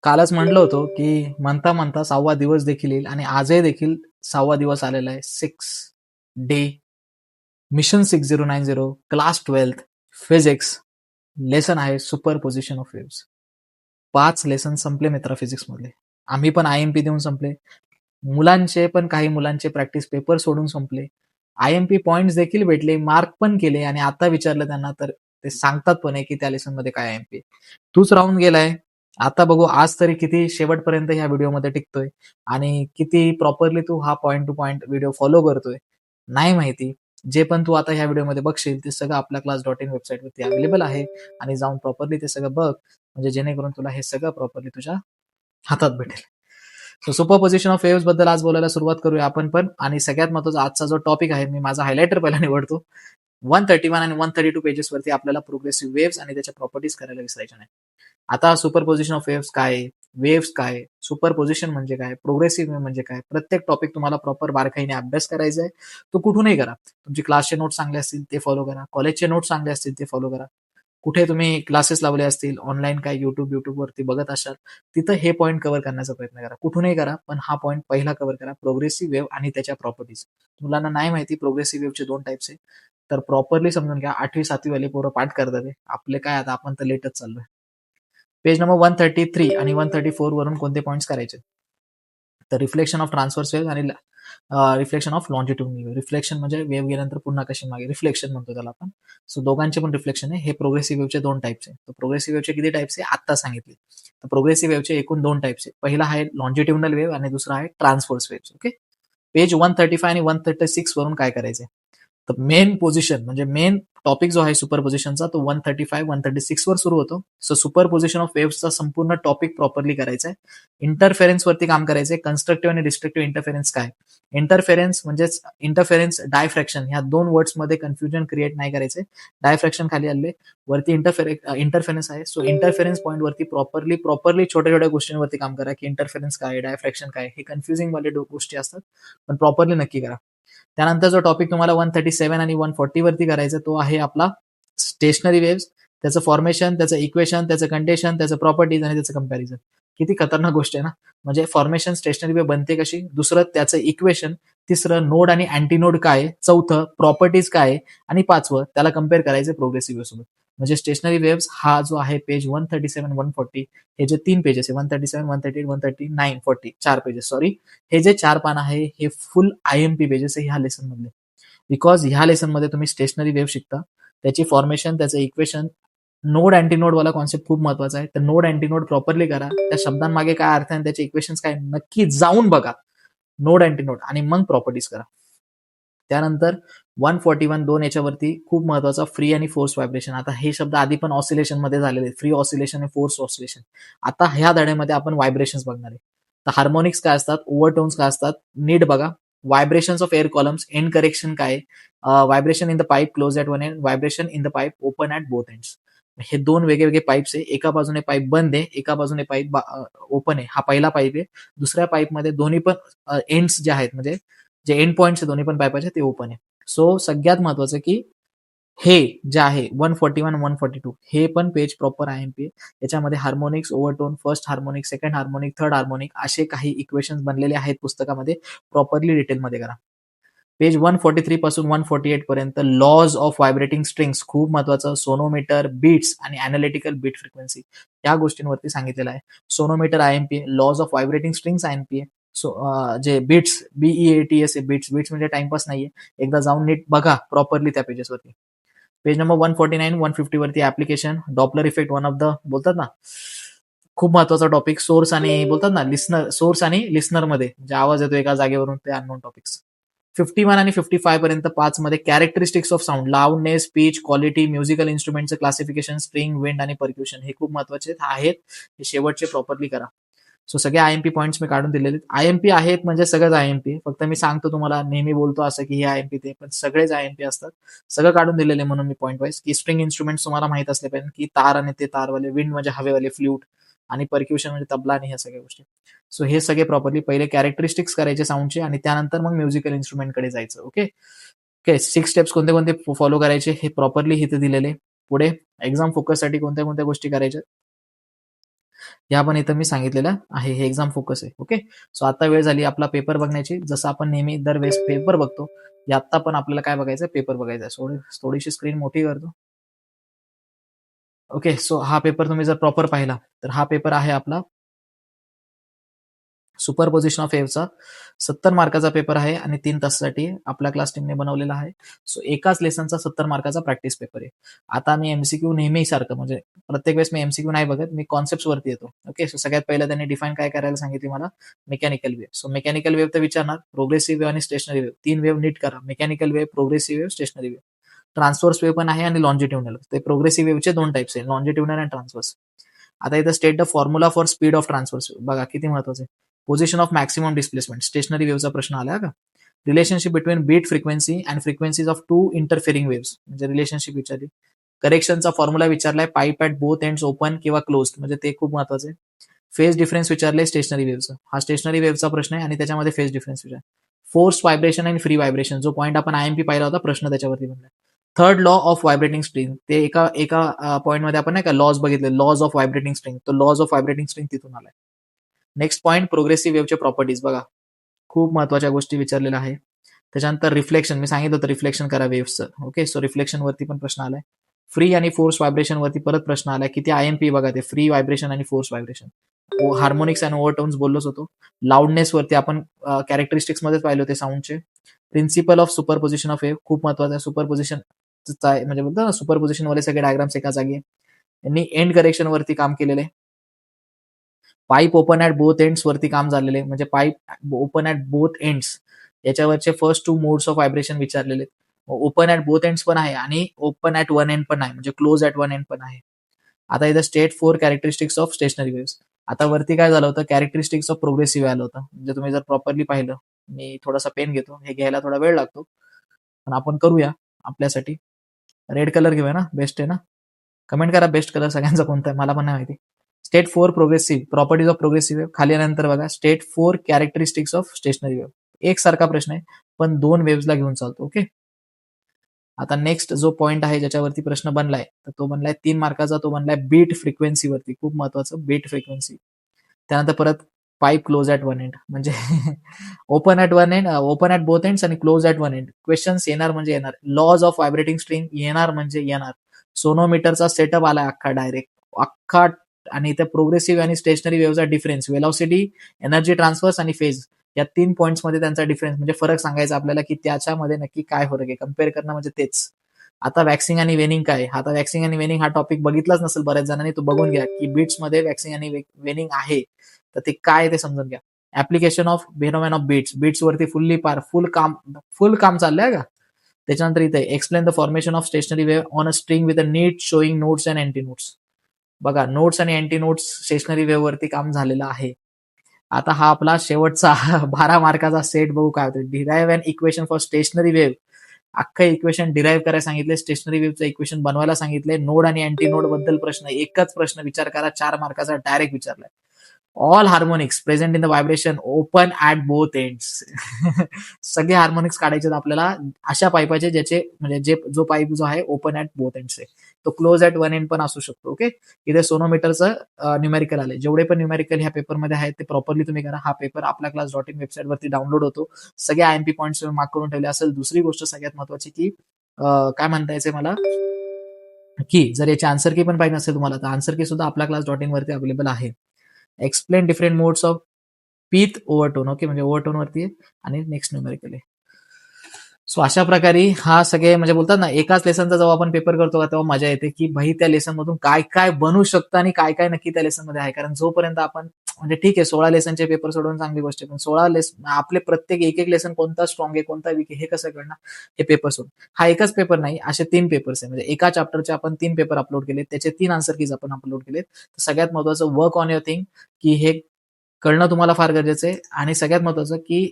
कालच म्हटलं होतं, की म्हणता म्हणता 6वा दिवस देखील येईल आणि आजही देखील 6वा दिवस आलेला आहे. 6 day mission 6090 class 12th physics lesson आहे सुपरपोजिशन ऑफ वेव्हज. 5 लेसन संपले मित्रा फिजिक्समधले. आम्ही पण आय-एम-पी देऊन संपले. मुलांचे पण काही मुलांचे प्रॅक्टिस पेपर सोडून संपले. आय-एम-पी पॉइंट्स देखील भेटले, मार्क पण केले आणि आता विचारलं त्यांना तर ते सांगतात पण आहे, की त्या लेसनमध्ये काय आय-एम-पी. तूच राहून गेलाय. आता बघू आज तरी किती शेवटपर्यंत ह्या व्हिडिओमध्ये टिकतोय आणि किती प्रॉपरली तू हा point two point video follow करतोय. नाही माहिती. जे पण तू आता ह्या व्हिडिओमध्ये बघशील ते सगळं आपल्या class.in वेबसाईटवरती अवेलेबल आहे आणि जाऊन प्रॉपरली ते सगळं बघ. म्हणजे जेणेकरून तुला हे सगळं प्रॉपरली तुझ्या हातात भेटेल. सो सुपरपोजिशन ऑफ वेव्हज बद्दल आज बोलायला सुरुवात करूया आपण पण आणि सगळ्यात महत्त्वाचा आजचा जो टॉपिक आहे मी माझा हायलायटर पहिला निवडतो. 131 आणि 132 पेजेसवरती आपल्याला प्रोग्रेसिव्ह वेव्हज आणि त्याच्या प्रॉपर्टीज करायला विसरायच्या नाही. आता सुपरपोजिशन ऑफ वेव्हज काय आहे? वेव्हज काय आहे? सुपरपोजिशन म्हणजे काय? प्रोग्रेसिव्ह वेव्ह म्हणजे काय? प्रत्येक टॉपिक तुम्हाला प्रॉपर बारकाईने अभ्यास करायचा आहे. तो कुठूनही करा. तुमची क्लासचे नोट्स चांगले असतील ते फॉलो करा. कॉलेजचे नोट्स चांगले असतील ते फॉलो करा. कुठे तुम्ही क्लासेस लावले असतील, ऑनलाईन काय YouTubeवरती बघत असाल, तिथं हे पॉइंट कव्हर करण्याचा प्रयत्न करा. कुठूनही करा, पण हा पॉइंट पहिला कव्हर करा. प्रोग्रेसिव्ह वेव्ह आणि त्याच्या प्रॉपर्टीज. मुलांना नाही माहिती प्रोग्रेसिव्ह वेव्हचे 2 टाइप्स आहे. तर प्रॉपरली समजून घ्या. 8वी 7वी वाले पोरं पाठ करतात आहे. आपले काय आता आपण तर लेटच चाललोय. पेज नंबर 133 आणि 134 वरून कोणते पॉइंट्स करायचे? तर रिफ्लेक्शन ऑफ ट्रान्सव्हर्स वेव्ह आणि reflection of longitudinal wave. Reflection म्हणजे वेव्ह गेल्यानंतर पुन्हा कशी मागे रिफ्लेक्शन म्हणतो त्याला आपण. सो दोघांचे पण रिफ्लेक्शन आहे. हे प्रोग्रेसिव्ह वेव्हचे 2 टाइप्स आहे. तर प्रोग्रेसिव्ह वेव्हचे किती टाइप्स आहे? आत्ता सांगितले. तर प्रोग्रेसिव्ह वेव्हचे एकूण 2 टाइप्स आहे. पहिला आहे लॉन्जिट्युडनल वेव्ह आणि दुसरा आहे ट्रान्सव्हर्स वेव्ह. ओके. पेज 135 आणि 136 वरून काय करायचंय? तर मेन पोझिशन म्हणजे मेन टॉपिक जो आहे सुपर पोझिशनचा तो 135 136 वर सुरू होतो. सो सुपर पोझिशन ऑफ वेव्हचा संपूर्ण टॉपिक प्रॉपरली करायचा आहे. इंटरफेरन्स वरती काम करायचंय. कन्स्ट्रक्टिव्ह आणि डिस्ट्रक्टिव्ह इंटरफेरन्स काय? इंटरफेरन्स म्हणजेच इंटरफेरन्स डायफ्रॅक्शन ह्या 2 वर्ड्समध्ये कन्फ्युजन क्रिएट नाही करायचे. डायफ्रॅक्शन खाली आले वरती इंटरफेरन्स आहे. सो इंटरफेरन्स पॉईंट वरती प्रॉपरली छोट्या छोट्या गोष्टींवरती काम करा की इंटरफेरन्स काय डायफ्रॅक्शन काय हे कन्फ्युजिंग वाले गोष्टी असतात पण प्रॉपरली नक्की करा. त्यानंतर जो टॉपिक तुम्हाला 137 आणि 140 वरती करायचा तो आहे आपला स्टेशनरी वेव्स. त्याचं फॉर्मेशन, त्याचं इक्वेशन, त्याचं कंडिशन, त्याचं प्रॉपर्टीज आणि त्याचं कंपॅरिझन. किती खतरनाक गोष्ट आहे ना. म्हणजे फॉर्मेशन स्टेशनरी वेव्ह बनते कशी, दुसरं त्याचं इक्वेशन, तिसरं नोड आणि अँटीनोड काय, चौथं प्रॉपर्टीज काय आणि पाचवं त्याला कम्पेअर करायचं प्रोग्रेसिव्ह वेव्ह सोबत. म्हणजे स्टेशनरी वेव्स हा जो आहे पेज 137 140 हे जे 3 पेजेस आहे 137 138 139 40 4 पेजेस सॉरी. हे जे 4 पान आहे हे फुल आय-एम-पी पेजेस आहे ह्या लेसन मधले. बिकॉज ह्या लेसन मध्ये तुम्ही स्टेशनरी वेव्ह शिकता. त्याची फॉर्मेशन, त्याचं इक्वेशन, नोड अँटीनोड वाला कॉन्सेप्ट खूप महत्वाचा आहे. तर नोड अँटीनोड प्रॉपरली करा. त्या शब्दांमागे काय अर्थ आहे आणि त्याचे इक्वेशन्स काय नक्की जाऊन बघा. नोड अँटीनोड आणि मग प्रॉपर्टीज करा. त्यानंतर 141 2 याच्यावरती खूप महत्वाचा फ्री आणि फोर्स व्हायब्रेशन. आता हे शब्द आधी पण ऑसिलेशन मध्ये झालेले फ्री ऑसिलेशन आणि फोर्स ऑसिलेशन. आता ह्या धड्यामध्ये आपण व्हायब्रेशन्स बघणार आहे. तर हार्मोनिक्स काय असतात, ओव्हरटोन्स काय असतात, नीट बघा. Vibrations of air columns, and correction काय, vibration in the pipe close at one end, vibration in the pipe open at both ends. हे 2 वेगवेगळे पाईप्स आहे. एका बाजूने पाईप बंद आहे, एका बाजूने पाईप ओपन आहे. हा पहिला पाईप आहे. दुसऱ्या पाईपमध्ये दोन्ही पण एंड्स जे आहेत म्हणजे जे एंड पॉइंट्स दोन्ही पण पाईपाचे ते ओपन आहे. सो सगळ्यात महत्वाचं की हे जे आहे 141 142 हे पण पेज प्रॉपर आय-एम-पी आहे. याच्यामध्ये harmonics, overtone, first harmonic, second harmonic, third harmonic असे काही इक्वेशन्स बनलेले आहेत पुस्तकामध्ये. प्रॉपरली डिटेलमध्ये करा. पेज 143 पासून 148 पर्यंत लॉज ऑफ व्हायब्रेटिंग स्ट्रिंग्स खूप महत्वाचं. सोनोमीटर, बीट्स आणि अॅनालिटिकल बीट फ्रिक्वेन्सी या गोष्टींवरती सांगितलेलं आहे. Sonometer IMP, laws of vibrating strings IMP. So जे बीट्स बीईएटीएस आहे, बीट्स बीट्स म्हणजे टाइमपास नाहीये. एकदा जाऊन नीट बघा प्रॉपरली त्या पेजेसवरती. पेज नंबर 149 150 वरती application Doppler effect one of the बोलतात ना खूप महत्वाचा टॉपिक. सोर्स आणि बोलतात ना लिस्नर, सोर्स आणि लिस्नर मध्ये जे आवाज येतो एका जागेवरून ते अननोन टॉपिक्स. 51 आणि 55 पर्यंत 5 मध्ये characteristics of sound, loudness, pitch, quality, musical इन्स्ट्रुमेंटचं क्लासिफिकेशन, स्ट्रिंग, विंड आणि परक्युशन हे खूप महत्वाचे आहेत. हे शेवटचे प्रॉपरली करा. सो सगळे आय-एम-पी पॉईंट्स मी काढून दिलेले. आय-एम-पी आहेत म्हणजे सगळंच आय-एम-पी. फक्त मी सांगतो तुम्हाला नेहमी बोलतो असं की हे आय-एम-पी ते पण सगळेच आय-एम-पी असतात. सगळं काढून दिलेले म्हणून मी पॉईंट वाईज की स्ट्रिंग इन्स्ट्रुमेंट तुम्हाला माहित असले पाहिजे की तार आणि ते तारवाले, विंड म्हणजे हवेवाले फ्ल्यूट आणि परक्युशन म्हणजे तबला आणि ह्या सगळ्या गोष्टी. सो हे सगळे प्रॉपरली पहिले कॅरेक्टरिस्टिक्स करायचे साऊंडचे आणि त्यानंतर मग म्युझिकल इन्स्ट्रुमेंटकडे जायचं. ओके ओके 6 स्टेप्स कोणते कोणते फॉलो करायचे हे प्रॉपरली इथे दिलेले. पुढे एक्झाम फोकससाठी कोणत्या कोणत्या गोष्टी करायच्या ह्या पण इथं मी सांगितलेलं आहे. हे एक्झाम फोकस आहे. ओके. सो आता वेळ झाली आपला पेपर बघण्याची. जसं आपण नेहमी दरवेळेस पेपर बघतो, आत्ता पण आपल्याला काय बघायचं पेपर बघायचा आहे. थोडीशी स्क्रीन मोठी करतो. ओके. सो हा पेपर तुम्ही जर प्रॉपर पाहिला, तर हा पेपर आहे आपला सुपरपोजिशन ऑफ वेव्हचा 70 मार्काचा पेपर आहे आणि 3 तासासाठी आपल्या क्लास टीमने बनवलेला आहे. सो एकाच लेसनचा 70 मार्काचा प्रॅक्टिस पेपर आहे. आता मी एमसीक्यू नेहमी सारखं म्हणजे प्रत्येक वेळेस मी एमसीक्यू नाही बघत, मी कॉन्सेप्ट्स वरती येतो. ओके. सो सगळ्यात पहिलं त्यांनी डिफाईन काय करायला सांगितली मला, mechanical wave. So mechanical wave तर विचारणार, प्रोग्रेसिव्ह वेव्ह आणि स्टेशनरी वेव्ह. 3 वेव्ह नीट करा. Mechanical wave, progressive wave, stationery wave. Transverse wave पण आहे आणि लॉन्जिट्युडनल. ते प्रोग्रेसिव्ह वेव्हचे 2 टाइप्स आहेत, लॉन्जिट्युडनल आणि ट्रान्सव्हर्स. आता इथं state the formula for speed of transverse. बघा किती महत्वाचं आहे. Position of maximum displacement, stationary वेव्हचा प्रश्न आला का. Relationship between beat frequency and frequencies of two interfering waves, म्हणजे रिलेशनशिप विचारली. करेक्शनचा फॉर्म्युला विचारलाय, pipe at both ends open किंवा क्लोज्ड, म्हणजे ते खूप महत्वाचं आहे. फेज डिफरन्स विचारले स्टेशनरी वेव्हचा, हा स्टेशनरी वेव्हचा प्रश्न आहे आणि त्याच्यामध्ये फेज डिफरन्स विचार. फोर्स व्हायब्रेशन आणि फ्री व्हायब्रेशन, जो पॉईंट आपण आयएमपी पाहिला होता, प्रश्न त्याच्यावरती बनला. Third law of vibrating string, ते एका एका पॉईंटमध्ये आपण नाही का लॉज बघितले, लॉज ऑफ व्हायब्रेटिंग स्ट्रिंग, तो लॉज ऑफ व्हायब्रेटिंग स्ट्रिंग तिथून आलाय. नेक्स्ट पॉईंट प्रोग्रेसिव्ह वेव्हचे प्रॉपर्टीज, बघा खूप महत्वाच्या गोष्टी विचारलेल्या आहे. त्याच्यानंतर रिफ्लेक्शन, मी सांगितलं होतं रिफ्लेक्शन करा वेव्हचं. ओके. सो रिफ्लेक्शन वरती पण प्रश्न आलाय. फ्री आणि फोर्स व्हायब्रेशन वरती परत प्रश्न आलाय. किती आयएमपी बघा, ते फ्री व्हायब्रेशन आणि फोर्स व्हायब्रेशन. हार्मोनिक्स आणि ओव्हरटोन्स बोललोच होतो. लाऊडनेस वरती आपण कॅरेक्टरिस्टिक्स मध्येच पाहिले होते साऊंडचे. Principle of superposition of wave खूप महत्वाचं आहे. सुपरपोजिशन म्हणजे बोलतो ना सुपरपोजिशन वाले सगळे डायग्राम्स एका जागी आहे. यांनी एंड करेक्शन वरती काम केलेलं आहे. Pipe open at both ends वरती काम झालेले, म्हणजे pipe open at both ends याच्यावरचे फर्स्ट 2 मोड्स ऑफ व्हायब्रेशन विचारलेले. ओपन ॲट बोथ एंड्स पण आहे आणि ओपन ॲट वन एंड पण आहे, म्हणजे क्लोज ॲट वन एंड पण आहे. आता इथं state 4 characteristics of stationery waves. आता वरती काय झालं होतं, कॅरेक्टरिस्टिक्स ऑफ प्रोग्रेसिव्ह आलं होतं. म्हणजे तुम्ही जर प्रॉपरली पाहिलं, मी थोडासा पेन घेतो, हे घ्यायला थोडा वेळ लागतो, पण आपण करूया आपल्यासाठी. रेड कलर घेऊया ना, बेस्ट आहे ना. कमेंट करा बेस्ट कलर सगळ्यांचा कोणता आहे, मला पण नाही माहिती. State 4 progressive, properties of progressive wave. खाली आल्यानंतर बघा state 4 characteristics of stationary wave. एक सारखा प्रश्न आहे, पण 2 वेव्हजला घेऊन चालतो. ओके. आता नेक्स्ट जो पॉईंट आहे ज्याच्यावरती प्रश्न बनलाय, तर तो बनलाय 3 मार्काचा, तो बनलाय बीट फ्रिक्वेन्सीवरती. खूप महत्वाचं, बीट फ्रिक्वेन्सी. त्यानंतर परत pipe close at one end, म्हणजे open at one end, open at both ends आणि close at one end. Questions येणार म्हणजे येणार. लॉज ऑफ व्हायब्रेटिंग स्ट्रिंग येणार म्हणजे येणार. सोनोमीटरचा सेटअप आला अख्खा डायरेक्ट, अख्खा. आणि त्या प्रोग्रेसिव्ह आणि स्टेशनरी वेव्हचा डिफरन्स, वेलॉसिटी, एनर्जी ट्रान्सफर्स आणि फेज, या 3 पॉईंट्समध्ये त्यांचा डिफरन्स, म्हणजे फरक सांगायचा आपल्याला की त्याच्यामध्ये नक्की काय फरक आहे, कम्पेअर करणं म्हणजे तेच. आता वॅक्सिंग आणि वेनिंग काय, आता वॅक्सिंग आणि वेनिंग हा टॉपिक बघितलाच नसेल बऱ्याच जणांनी, तो बघून घ्या की बीट्समध्ये वॅक्सिंग आणि वेनिंग आहे, तर ते काय ते समजून घ्या. Application of phenomenon of beats वरती फुल काम चाललंय का. त्याच्यानंतर इथे explain the formation of stationary wave on a string with a neat showing nodes and antinodes. बघा नोट्स आणि अँटी नोट्स स्टेशनरी वेव्ह वरती काम झालेलं आहे. आता हा आपला शेवटचा 12 मार्काचा सेट बघू काय होतं. Derive and equation for stationery wave. अख्खं इक्वेशन डिराईव्ह करायला सांगितले, स्टेशनरी वेव्हचं इक्वेशन बनवायला सांगितले, नोड आणि अँटी नोड बद्दल प्रश्न, एकच प्रश्न विचार करा, 4 मार्काचा डायरेक्ट विचारलाय. All harmonics present in the vibration open at both ends. सगळे हार्मोनिक्स काढायचे आपल्याला अशा पाईपाचे ज्याचे म्हणजे जो पाईप जो आहे ओपन ॲट बोथ एंड्स आहे, तो क्लोज ॲट वन एंड पण असू शकतो. ओके. इथे सोनोमीटरचं न्यूमेरिकल आले. जेवढे पण न्यूमेरिकल ह्या पेपरमध्ये आहेत ते प्रॉपरली तुम्ही करा. हा पेपर आपल्या क्लास डॉट इन वेबसाईटवरती डाउनलोड होतो. सगळे आयएमपी पॉईंट्स मार्क करून ठेवले असेल. दुसरी गोष्ट सगळ्यात महत्वाची की काय म्हणता यायचंय मला, की जर याची आन्सर की पण पाहिजे असेल तुम्हाला, तर आन्सर की सुद्धा आपल्या क्लास डॉट इन वरती अवेलेबल आहे. Explain different modes of pith overtone. Okay, म्हणजे ओव्हरटोन वरती आहे आणि नेक्स्ट न्यूमेरिकल आहे. सो अशा प्रकारे हा सगळे म्हणजे बोलतात ना, एकाच लेसनचा जेव्हा आपण पेपर करतो तेव्हा मजा येते की भाई त्या लेसन मधून काय काय बनू शकतं आणि काय काय नक्की त्या लेसन मध्ये आहे. कारण जोपर्यंत आपण म्हणजे ठीक आहे 16 लेसनचे पेपर सोडवून चांगली गोष्ट आहे, पण 16 लेसन आपले प्रत्येक एक लेसन कोणता स्ट्रॉंग आहे कोणता वीक आहे हे कसं कळणार, हे पेपर सोडून. हा एकच पेपर नाही, असे 3 पेपर्स आहे, म्हणजे एका चॅप्टरचे आपण 3 पेपर अपलोड केले, त्याचे 3 आन्सर कीज आपण अपलोड केले. सगळ्यात महत्वाचं वर्क ऑन युअर थिंग, की हे कळणं तुम्हाला फार गरजेचं आहे. आणि सगळ्यात महत्वाचं की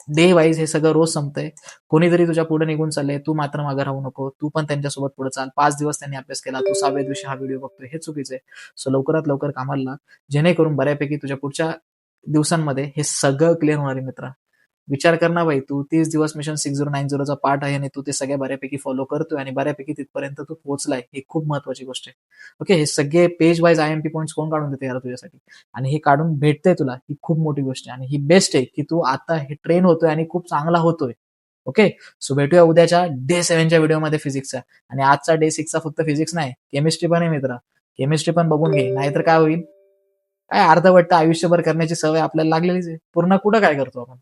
डे वाईज हे सगळं रोज संपतंय. कोणीतरी तुझ्या पुढे निघून चाललंय, तू मात्र मागे राहू नको, तू पण त्यांच्यासोबत पुढे चाल. 5 दिवस त्यांनी अभ्यास केला, तू 6व्या दिवशी हा व्हिडिओ बघतोय, हे चुकीचं आहे. सो लवकरात लवकर कामाला लाग, जेणेकरून बऱ्यापैकी तुझ्या पुढच्या दिवसांमध्ये हे सगळं क्लिअर होणार आहे मित्रा. विचार कर ना भाई, तू 30 दिवस मिशन 6090 चा पार्ट आहे आणि तू ते सगळे बऱ्यापैकी फॉलो करतोय आणि बऱ्यापैकी तिथपर्यंत तू पोहोचलाय. ही खूप महत्वाची गोष्ट आहे. ओके, हे सगळे पेज वाईज आय-एम-पी पॉइंट्स कोण काढून देते यार तुझ्यासाठी? आणि हे काढून भेटतंय तुला, ही खूप मोठी गोष्ट आहे आणि ही बेस्ट आहे, की तू आता हे ट्रेन होतोय आणि खूप चांगला होतोय. ओके, सो भेटूया उद्याच्या डे 7 च्या व्हिडिओमध्ये फिजिक्सच्या. आणि आजचा डे 6 चा फक्त फिजिक्स नाही, केमिस्ट्री पण आहे मित्रा. केमिस्ट्री पण बघून घे, नाहीतर काय होईल? काय अर्धवट आयुष्यभर करण्याची सवय आपल्याला लागलेलीच आहे. पूर्ण कुठं काय करतो आपण?